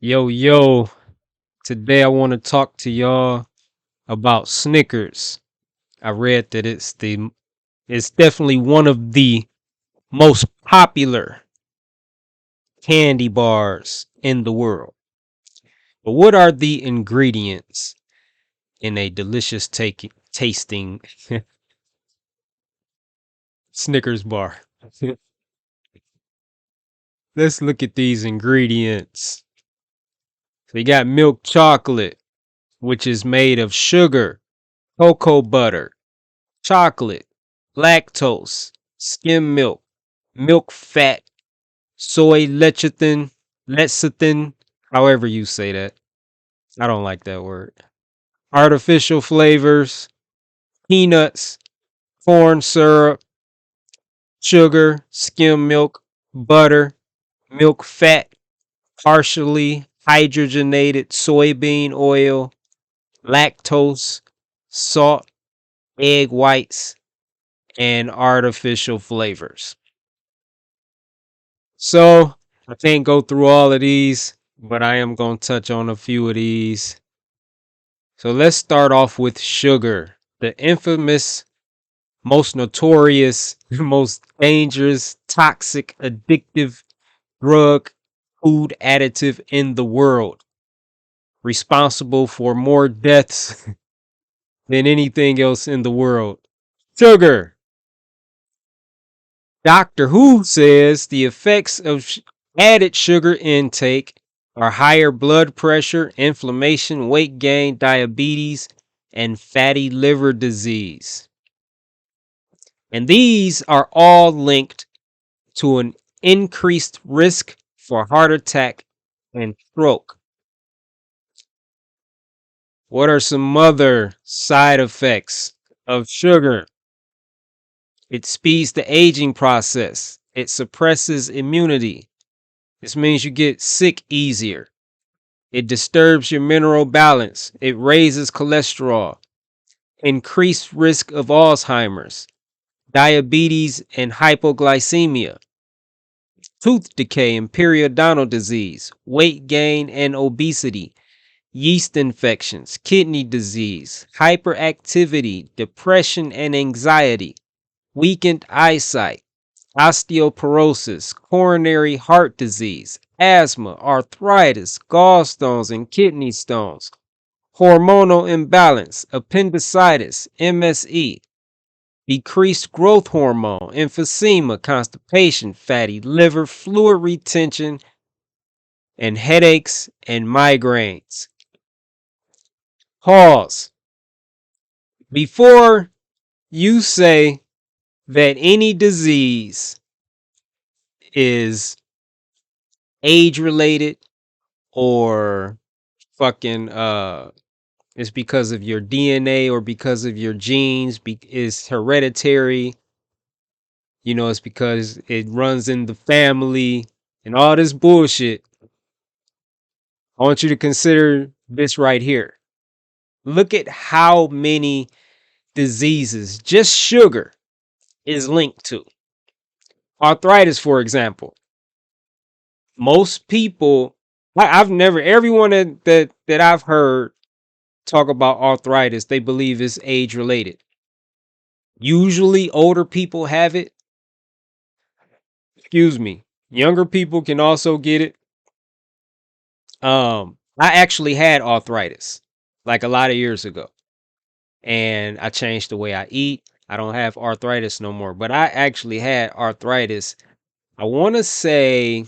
Yo, yo, today I want to talk to y'all about Snickers. I read that it's definitely one of the most popular candy bars in the world. But what are the ingredients in a delicious tasting Snickers bar? Let's look at these ingredients. So we got milk chocolate, which is made of sugar, cocoa butter, chocolate, lactose, skim milk, milk fat, soy lecithin, however you say that. I don't like that word. Artificial flavors, peanuts, corn syrup, sugar, skim milk, butter, milk fat, partially hydrogenated soybean oil, lactose, salt, egg whites, and artificial flavors. So I can't go through all of these, but I am going to touch on a few of these. So let's start off with sugar, the infamous, most notorious, most dangerous, toxic, addictive drug, food additive in the world, responsible for more deaths than anything else in the world. Sugar. Doctor Who says the effects of added sugar intake are higher blood pressure, inflammation, weight gain, diabetes, and fatty liver disease. And these are all linked to an increased risk for heart attack and stroke. What are some other side effects of sugar? It speeds the aging process. It suppresses immunity. This means you get sick easier. It disturbs your mineral balance. It raises cholesterol. Increased risk of Alzheimer's, diabetes, and hypoglycemia. Tooth decay and periodontal disease, weight gain and obesity, yeast infections, kidney disease, hyperactivity, depression and anxiety, weakened eyesight, osteoporosis, coronary heart disease, asthma, arthritis, gallstones and kidney stones, hormonal imbalance, appendicitis, MSE, decreased growth hormone, emphysema, constipation, fatty liver, fluid retention, and headaches and migraines. Pause. Before you say that any disease is age related or fucking it's because of your DNA or because of your genes, is hereditary, it's because it runs in the family and all this bullshit. I want you to consider this right here. Look at how many diseases just sugar is linked to. Arthritis, for example. Most people, I've never, everyone that I've heard talk about arthritis, they believe it's age related. Usually older people have it. Excuse me. Younger people can also get it. I actually had arthritis like a lot of years ago, and I changed the way I eat. I don't have arthritis no more, but I actually had arthritis. I want to say,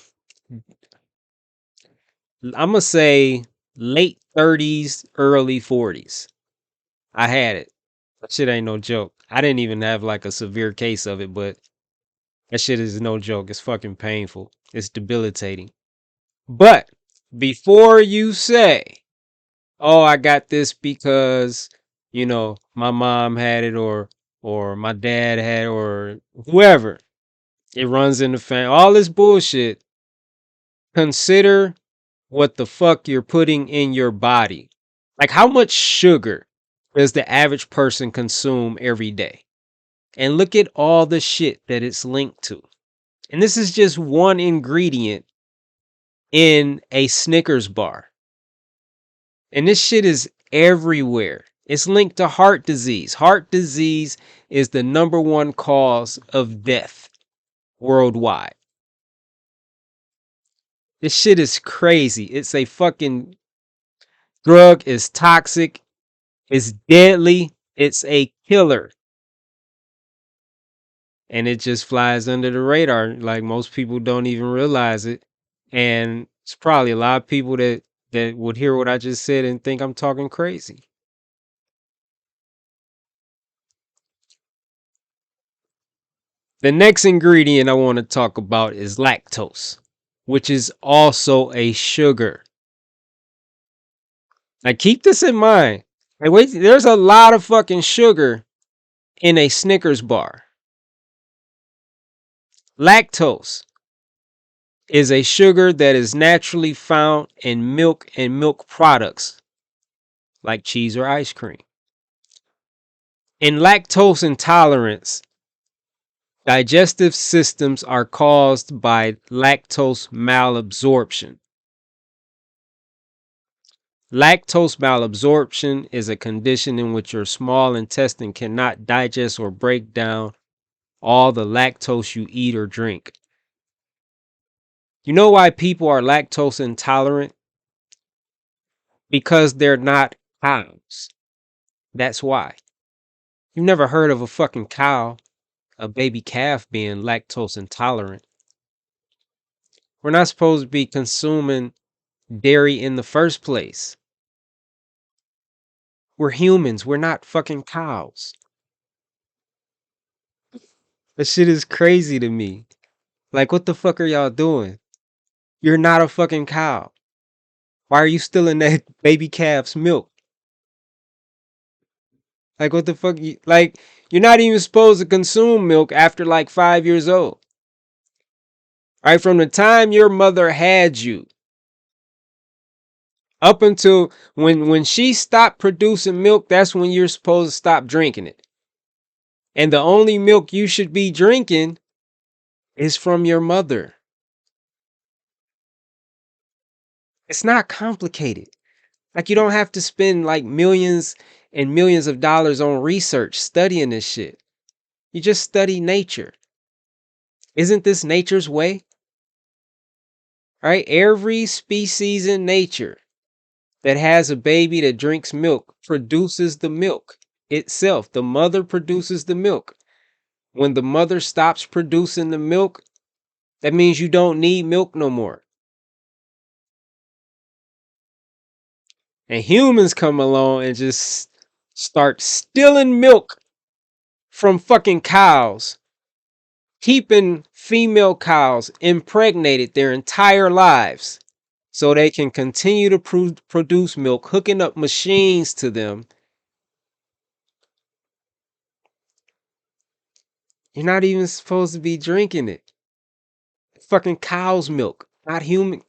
I'm going to say late 30s, early 40s. I had it. That shit ain't no joke. I didn't even have like a severe case of it, but that shit is no joke. It's fucking painful. It's debilitating. But before you say, oh, I got this because, my mom had it or my dad had it or whoever, it runs in the family, all this bullshit, consider what the fuck you're putting in your body. Like, how much sugar does the average person consume every day? And look at all the shit that it's linked to. And this is just one ingredient in a Snickers bar. And this shit is everywhere. It's linked to heart disease. Heart disease is the number one cause of death worldwide. This shit is crazy. It's a fucking drug. It's toxic. It's deadly. It's a killer. And it just flies under the radar. Like most people don't even realize it. And it's probably a lot of people that would hear what I just said and think I'm talking crazy. The next ingredient I want to talk about is lactose, which is also a sugar. Now keep this in mind. Like, wait, there's a lot of fucking sugar in a Snickers bar. Lactose is a sugar that is naturally found in milk and milk products like cheese or ice cream. In lactose intolerance, digestive systems are caused by lactose malabsorption. Lactose malabsorption is a condition in which your small intestine cannot digest or break down all the lactose you eat or drink. You know why people are lactose intolerant? Because they're not cows. That's why. You've never heard of a fucking cow, a baby calf being lactose intolerant. We're not supposed to be consuming dairy in the first place. We're humans. We're not fucking cows. That shit is crazy to me. Like, what the fuck are y'all doing? You're not a fucking cow. Why are you still in that baby calf's milk? Like, what the fuck? Like, you're not even supposed to consume milk after like 5 years old. Right? From the time your mother had you up until when she stopped producing milk, that's when you're supposed to stop drinking it. And the only milk you should be drinking is from your mother. It's not complicated. Like, you don't have to spend like millions and millions of dollars on research studying this shit. You just study nature. Isn't this nature's way? Right? Every species in nature that has a baby that drinks milk produces the milk itself. The mother produces the milk. When the mother stops producing the milk, that means you don't need milk no more. And humans come along and just start stealing milk from fucking cows, keeping female cows impregnated their entire lives so they can continue to produce milk, hooking up machines to them. You're not even supposed to be drinking it. Fucking cow's milk, not human.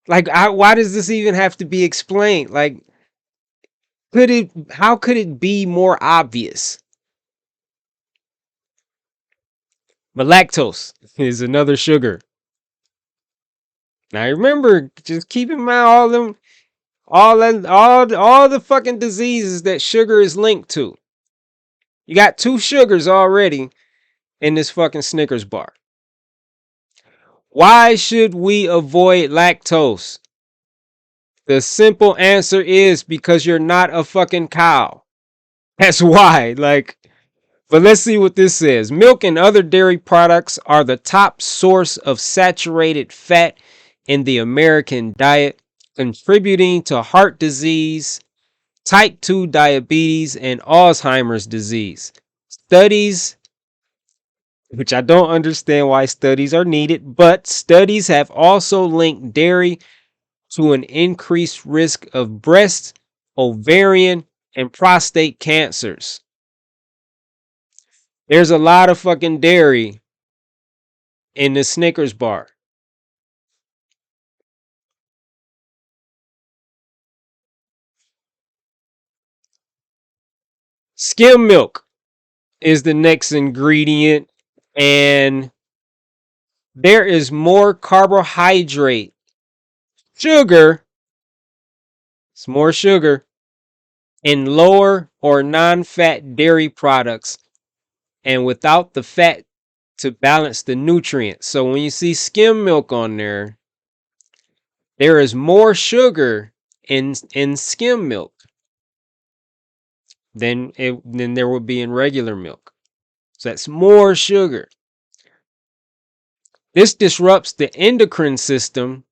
Like, why does this even have to be explained? Like, how could it be more obvious? But lactose is another sugar. Now remember, just keep in mind all the fucking diseases that sugar is linked to. You got 2 sugars already in this fucking Snickers bar. Why should we avoid lactose? The simple answer is because you're not a fucking cow. That's why. Like, but let's see what this says. Milk and other dairy products are the top source of saturated fat in the American diet, contributing to heart disease, type 2 diabetes, and Alzheimer's disease. Studies, which I don't understand why studies are needed, but studies have also linked dairy to an increased risk of breast, ovarian, and prostate cancers. There's a lot of fucking dairy in the Snickers bar. Skim milk is the next ingredient, and there is more carbohydrate sugar, it's more sugar in lower or non-fat dairy products and without the fat to balance the nutrients. So when you see skim milk on there is more sugar in skim milk than there would be in regular milk. So that's more sugar. This disrupts the endocrine system,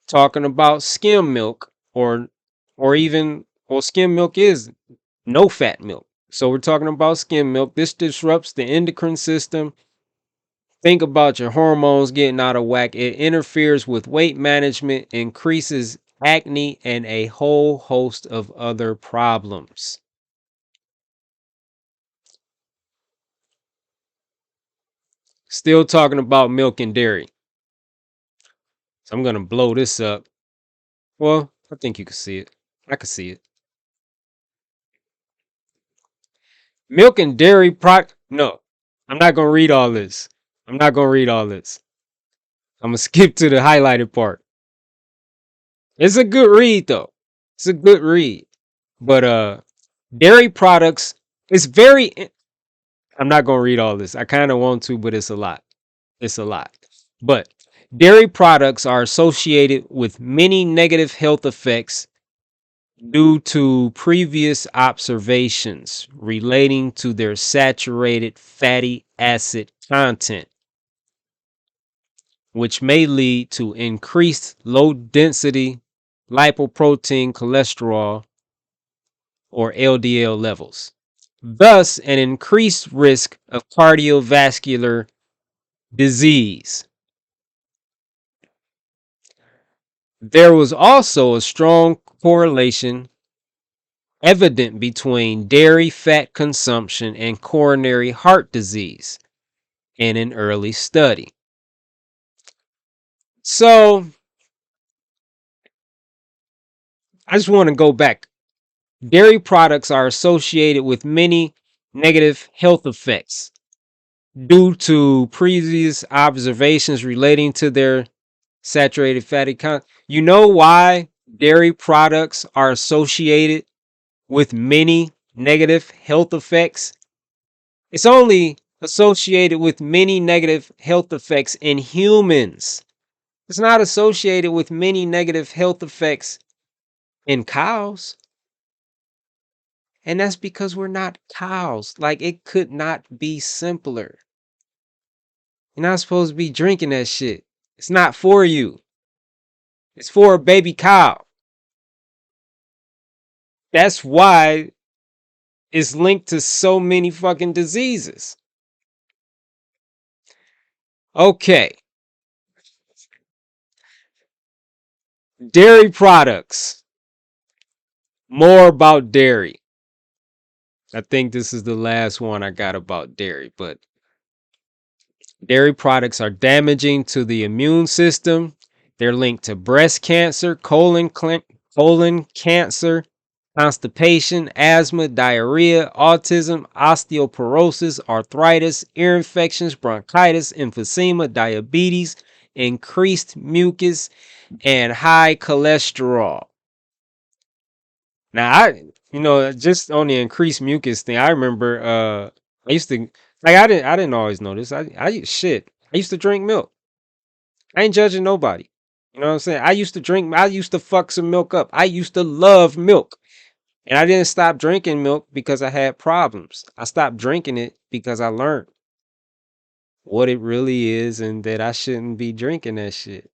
talking about skim milk or even well, skim milk is no fat milk. So we're talking about skim milk. This disrupts the endocrine system. Think about your hormones getting out of whack. It interferes with weight management, increases acne, and a whole host of other problems. Still talking about milk and dairy. So I'm going to blow this up. Well, I think you can see it. I can see it. Milk and dairy product. No, I'm not going to read all this. I'm not going to read all this. I'm going to skip to the highlighted part. It's a good read though. It's a good read. But dairy products, it's very I'm not going to read all this. I kind of want to, but it's a lot. It's a lot. But dairy products are associated with many negative health effects due to previous observations relating to their saturated fatty acid content, which may lead to increased low density lipoprotein cholesterol or LDL levels, thus, an increased risk of cardiovascular disease. There was also a strong correlation evident between dairy fat consumption and coronary heart disease in an early study. So, I just want to go back. Dairy products are associated with many negative health effects due to previous observations relating to their saturated fatty content. You know why dairy products are associated with many negative health effects? It's only associated with many negative health effects in humans. It's not associated with many negative health effects in cows. And that's because we're not cows. Like, it could not be simpler. You're not supposed to be drinking that shit. It's not for you. It's for a baby cow. That's why it's linked to so many fucking diseases. Okay. Dairy products. More about dairy. I think this is the last one I got about dairy, but dairy products are damaging to the immune system. They're linked to breast cancer, colon cancer, constipation, asthma, diarrhea, autism, osteoporosis, arthritis, ear infections, bronchitis, emphysema, diabetes, increased mucus, and high cholesterol. Now, just on the increased mucus thing, I remember I used to like I didn't always know this. I used to drink milk. I ain't judging nobody. You know what I'm saying? I used to fuck some milk up. I used to love milk. And I didn't stop drinking milk because I had problems. I stopped drinking it because I learned what it really is and that I shouldn't be drinking that shit.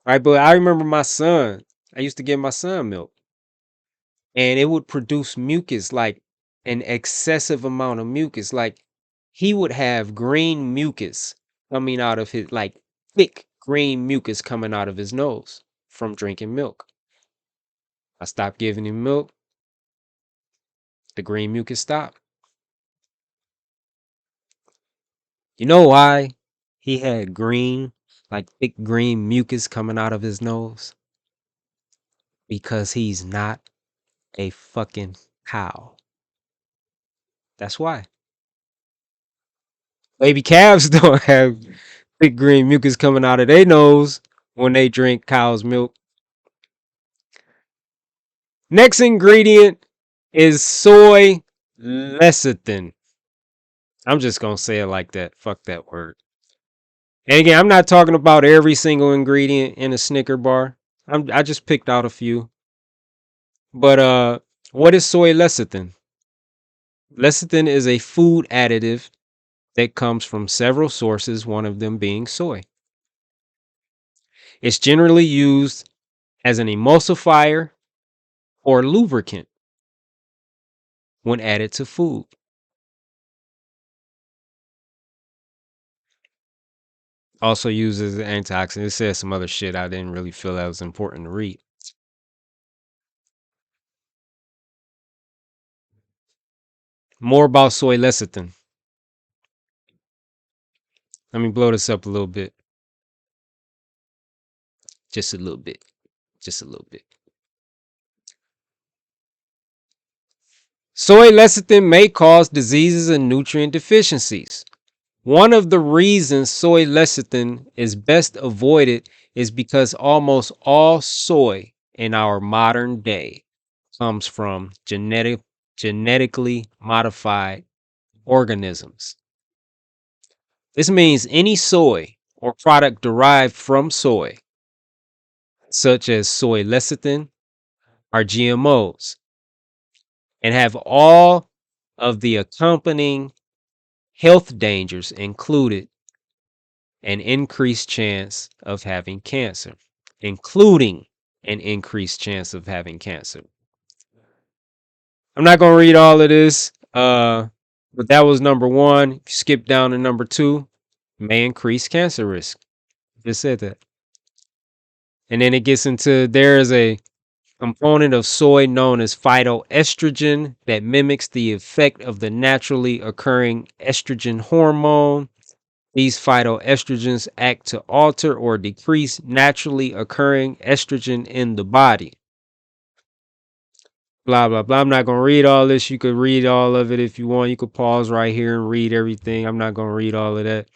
Right, but I remember my son. I used to give my son milk and it would produce mucus, like an excessive amount of mucus. Like he would have green mucus coming out of his, like thick green mucus coming out of his nose from drinking milk. I stopped giving him milk. The green mucus stopped. You know why he had green, like thick green mucus coming out of his nose? Because he's not a fucking cow. That's why. Baby calves don't have thick green mucus coming out of their nose when they drink cow's milk. Next ingredient is soy lecithin. I'm just gonna say it like that. Fuck that word. And again, I'm not talking about every single ingredient in a Snicker bar. I just picked out a few. But what is soy lecithin? Lecithin is a food additive that comes from several sources, one of them being soy. It's generally used as an emulsifier or lubricant when added to food. Also used as an antioxidant. It says some other shit I didn't really feel that was important to read. More about soy lecithin. Let me blow this up a little bit. Just a little bit. Just a little bit. Soy lecithin may cause diseases and nutrient deficiencies. One of the reasons soy lecithin is best avoided is because almost all soy in our modern day comes from genetically modified organisms. This means any soy or product derived from soy, such as soy lecithin, are GMOs and have all of the accompanying health dangers included an increased chance of having cancer, including an increased chance of having cancer. I'm not going to read all of this, but that was number one. If you skip down to number two, may increase cancer risk. Just said that. And then it gets into there is a component of soy known as phytoestrogen that mimics the effect of the naturally occurring estrogen hormone. These phytoestrogens act to alter or decrease naturally occurring estrogen in the body. Blah, blah, blah. I'm not going to read all this. You could read all of it if you want. You could pause right here and read everything. I'm not going to read all of that.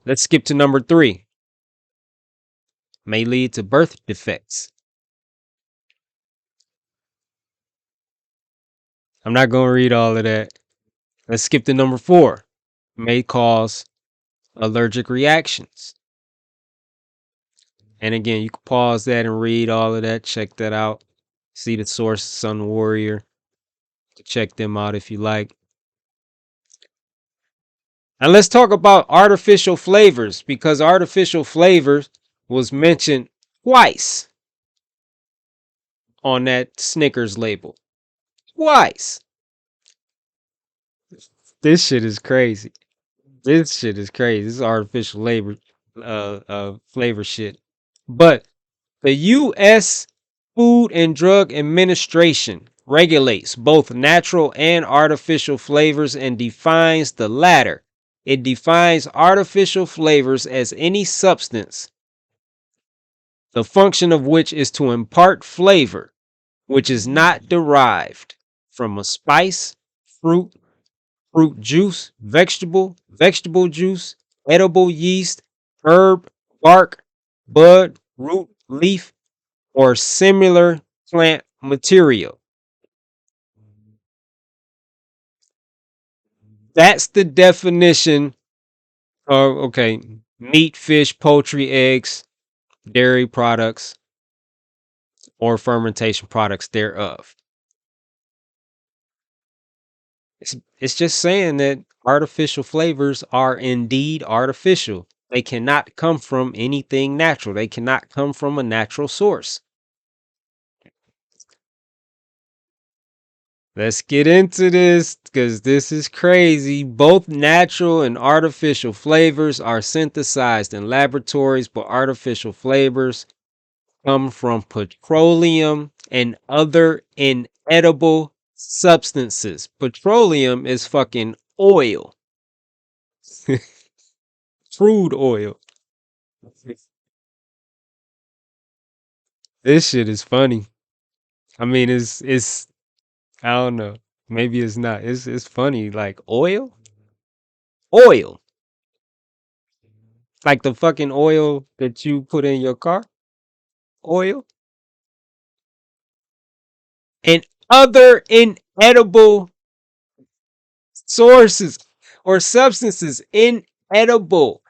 Let's skip to number three. May lead to birth defects. I'm not going to read all of that. Let's skip to number four. May cause allergic reactions. And again, you can pause that and read all of that. Check that out. See the source, Sun Warrior. Check them out if you like. And let's talk about artificial flavors because artificial flavors was mentioned twice on that Snickers label. Twice. This shit is crazy. This shit is crazy. This is artificial flavor shit. But the U.S. Food and Drug Administration regulates both natural and artificial flavors and defines the latter. It defines artificial flavors as any substance, the function of which is to impart flavor, which is not derived from a spice, fruit, fruit juice, vegetable juice, edible yeast, herb, bark, bud, root, leaf, or similar plant material. That's the definition of, okay, meat, fish, poultry, eggs, dairy products, or fermentation products thereof. It's just saying that artificial flavors are indeed artificial. They cannot come from anything natural. They cannot come from a natural source. Let's get into this because this is crazy. Both natural and artificial flavors are synthesized in laboratories, but artificial flavors come from petroleum and other inedible substances. Petroleum is fucking oil, crude oil. This shit is funny. I mean, it's I don't know. Maybe it's not. It's funny. Like oil, oil. Like the fucking oil that you put in your car, oil, and other inedible sources or substances. Inedible.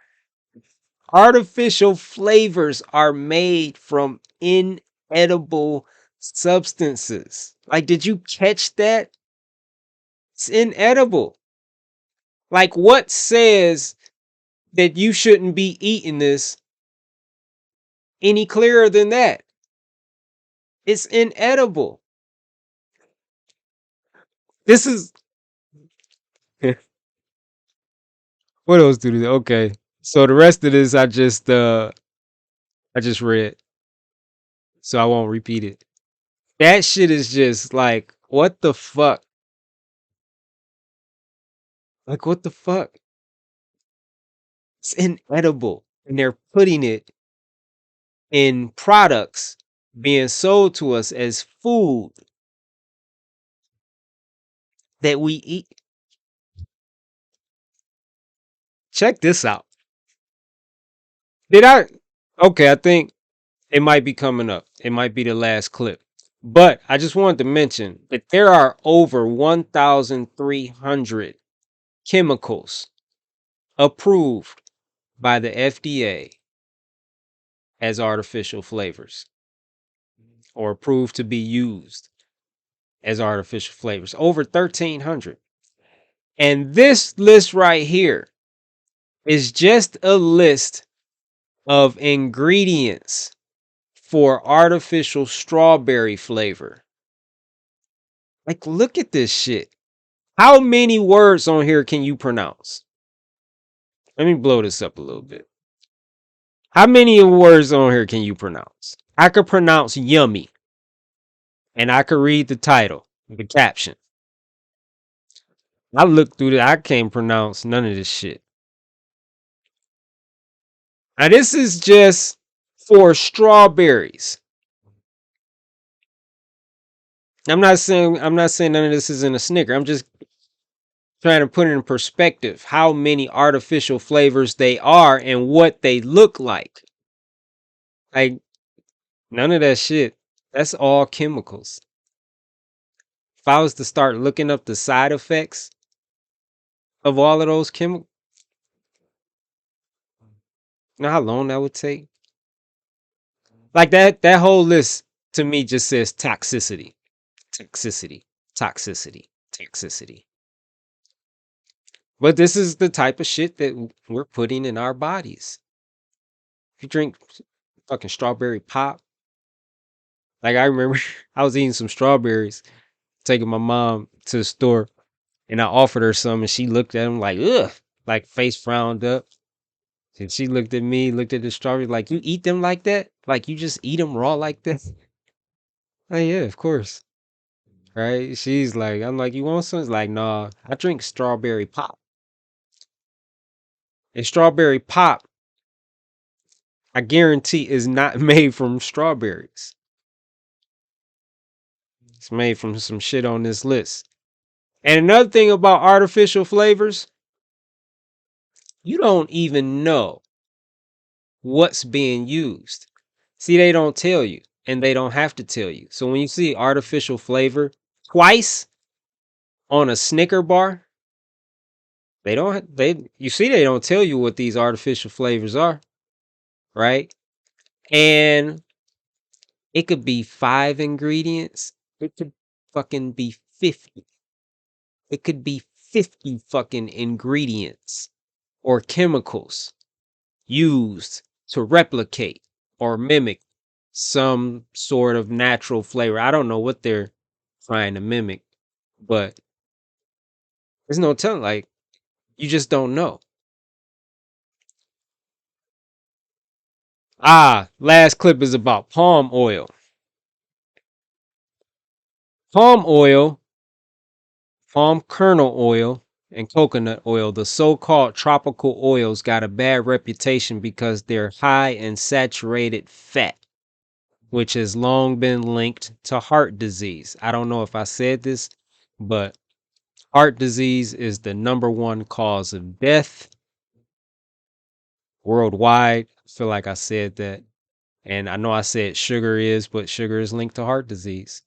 Artificial flavors are made from inedible substances. Like, did you catch that? It's inedible. Like, what says that you shouldn't be eating this any clearer than that? It's inedible. This is what else do they? Okay. So the rest of this I just read. So I won't repeat it. That shit is just like what the fuck? Like what the fuck? It's inedible. And they're putting it in products being sold to us as food that we eat. Check this out. Did I? Okay, I think it might be coming up. It might be the last clip. But I just wanted to mention that there are over 1,300 chemicals approved by the FDA as artificial flavors or approved to be used as artificial flavors. Over 1,300. And this list right here is just a list of ingredients for artificial strawberry flavor. Like, look at this shit. How many words on here can you pronounce? Let me blow this up a little bit. How many words on here can you pronounce? I could pronounce yummy, and I could read the title, the caption. I looked through that. I can't pronounce none of this shit. Now, this is just for strawberries. I'm not saying none of this is in a Snicker. I'm just trying to put it in perspective how many artificial flavors they are and what they look like. Like none of that shit. That's all chemicals. If I was to start looking up the side effects of all of those chemicals, you know how long that would take? Like that whole list to me just says toxicity, toxicity, toxicity, toxicity. But this is the type of shit that we're putting in our bodies. If you drink fucking strawberry pop, like I remember I was eating some strawberries, taking my mom to the store, and I offered her some, and she looked at them like, ugh, like face frowned up. And she looked at me, looked at the strawberries, like, you eat them like that? Like you just eat them raw like that? Oh yeah, of course. Right? She's like, I'm like, you want some? It's like, nah, I drink strawberry pop. And strawberry pop, I guarantee, is not made from strawberries. It's made from some shit on this list. And another thing about artificial flavors, you don't even know what's being used. See, they don't tell you, and they don't have to tell you. So when you see artificial flavor twice on a Snicker bar, they don't tell you what these artificial flavors are, right? And it could be 5 ingredients. It could fucking be 50. It could be 50 fucking ingredients or chemicals used to replicate or mimic some sort of natural flavor. I don't know what they're trying to mimic, but there's no telling. Like, you just don't know. Last clip is about palm oil. Palm oil, palm kernel oil, and coconut oil, the so-called tropical oils, got a bad reputation because they're high in saturated fat, which has long been linked to heart disease. I don't know if I said this, but heart disease is the number one cause of death worldwide. I feel like I said that. And I know I said sugar is, but sugar is linked to heart disease.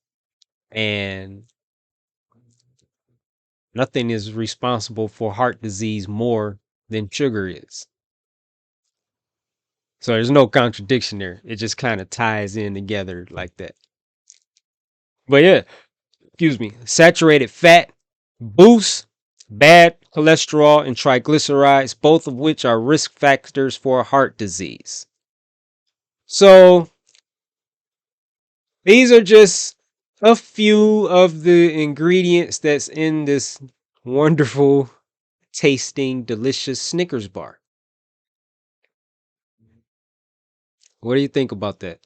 And nothing is responsible for heart disease more than sugar is. So there's no contradiction there. It just kind of ties in together like that. But yeah, excuse me, saturated fat boosts bad cholesterol and triglycerides, both of which are risk factors for heart disease. So these are just a few of the ingredients that's in this wonderful, tasting, delicious Snickers bar. What do you think about that?